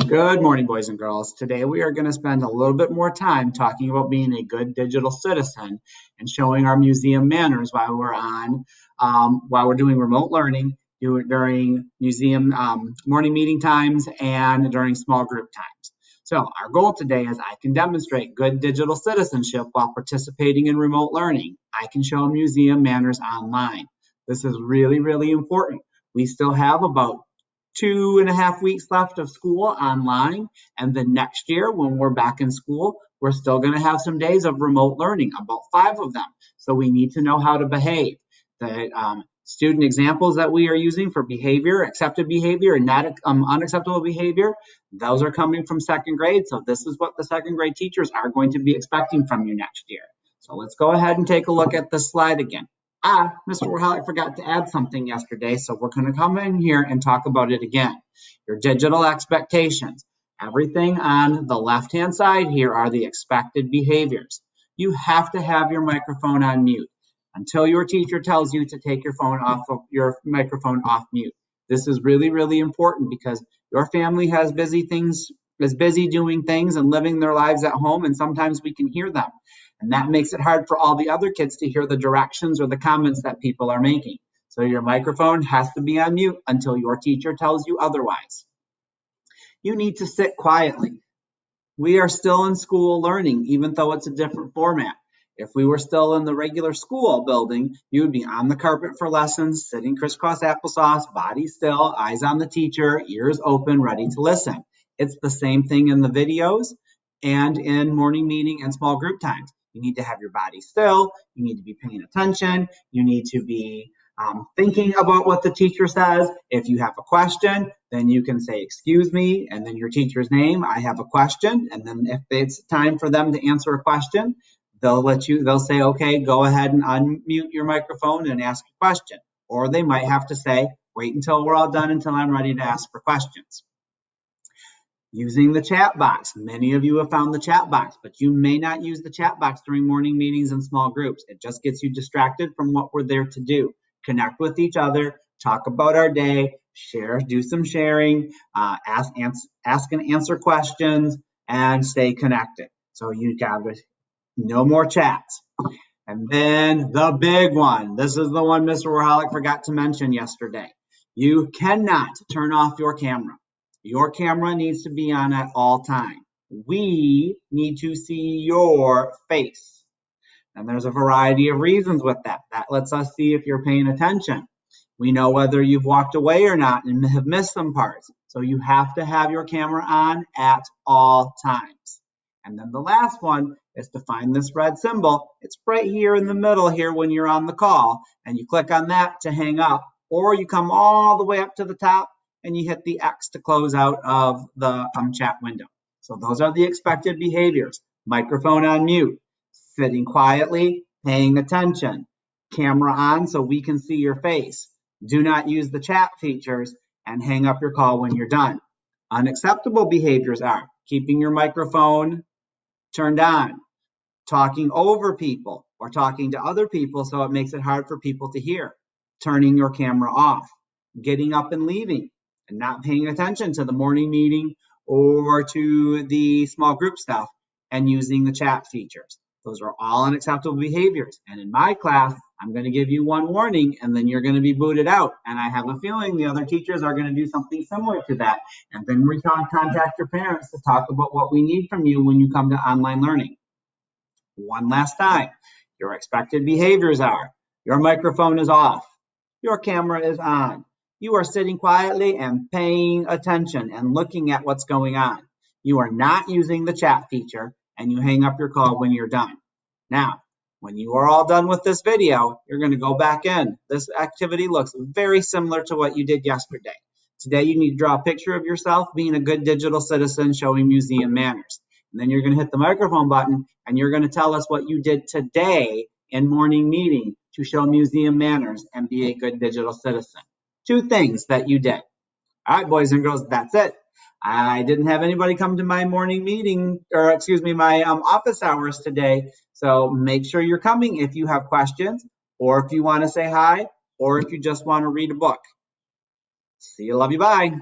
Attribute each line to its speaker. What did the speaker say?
Speaker 1: Good morning, boys and girls. Today we are going to spend a little bit more time talking about being a good digital citizen and showing our museum manners while we're doing remote learning, during museum morning meeting times, and during small group times. So our goal today is I can demonstrate good digital citizenship while participating in remote learning. I can show museum manners online. This is really, really important. We still have about 2.5 weeks left of school online. And then next year, when we're back in school, we're still going to have some days of remote learning, about 5 of them. So we need to know how to behave. The student examples that we are using for behavior, accepted behavior and not unacceptable behavior, those are coming from second grade. So this is what the second grade teachers are going to be expecting from you next year. So let's go ahead and take a look at this slide again. Mr. Warholic forgot to add something yesterday, so we're going to come in here and talk about it again. Your digital expectations. Everything on the left-hand side here are the expected behaviors. You have to have your microphone on mute until your teacher tells you to take your microphone off mute. This is really, really important because your family is busy doing things and living their lives at home, and sometimes we can hear them. And that makes it hard for all the other kids to hear the directions or the comments that people are making. So your microphone has to be on mute until your teacher tells you otherwise. You need to sit quietly. We are still in school learning, even though it's a different format. If we were still in the regular school building, you would be on the carpet for lessons, sitting crisscross applesauce, body still, eyes on the teacher, ears open, ready to listen. It's the same thing in the videos and in morning meeting and small group times. You need to have your body still. You need to be paying attention. You need to be thinking about what the teacher says. If you have a question, then you can say, excuse me, and then your teacher's name, I have a question. And then if it's time for them to answer a question, they'll say, okay, go ahead and unmute your microphone and ask a question. Or they might have to say, wait until we're all done until I'm ready to ask for questions. Using the chat box. Many of you have found the chat box, but you may not use the chat box during morning meetings and small groups. It just gets you distracted from what we're there to do. Connect with each other, talk about our day, share, do some sharing, ask and answer questions, and stay connected. So you got no more chats. And then the big one. This is the one Mr. Warholic forgot to mention yesterday. You cannot turn off your camera. Your camera needs to be on at all times. We need to see your face. And there's a variety of reasons with that. That lets us see if you're paying attention. We know whether you've walked away or not and have missed some parts. So you have to have your camera on at all times. And then the last one is to find this red symbol. It's right here in the middle here when you're on the call. And you click on that to hang up. Or you come all the way up to the top and you hit the X to close out of the chat window. So those are the expected behaviors. Microphone on mute, sitting quietly, paying attention, camera on so we can see your face. Do not use the chat features and hang up your call when you're done. Unacceptable behaviors are keeping your microphone turned on, talking over people or talking to other people so it makes it hard for people to hear, turning your camera off, getting up and leaving, and not paying attention to the morning meeting or to the small group stuff and using the chat features. Those are all unacceptable behaviors. And in my class, I'm going to give you one warning and then you're going to be booted out. And I have a feeling the other teachers are going to do something similar to that. And then we can contact your parents to talk about what we need from you when you come to online learning. One last time, your expected behaviors are your microphone is off, your camera is on, you are sitting quietly and paying attention and looking at what's going on. You are not using the chat feature and you hang up your call when you're done. Now, when you are all done with this video, you're going to go back in. This activity looks very similar to what you did yesterday. Today, you need to draw a picture of yourself being a good digital citizen showing museum manners. And then you're going to hit the microphone button and you're going to tell us what you did today in morning meeting to show museum manners and be a good digital citizen. 2 things that you did. All right, boys and girls, that's it. I didn't have anybody come to my morning meeting, or excuse me, my office hours today. So make sure you're coming if you have questions, or if you want to say hi, or if you just want to read a book. See you, love you, bye.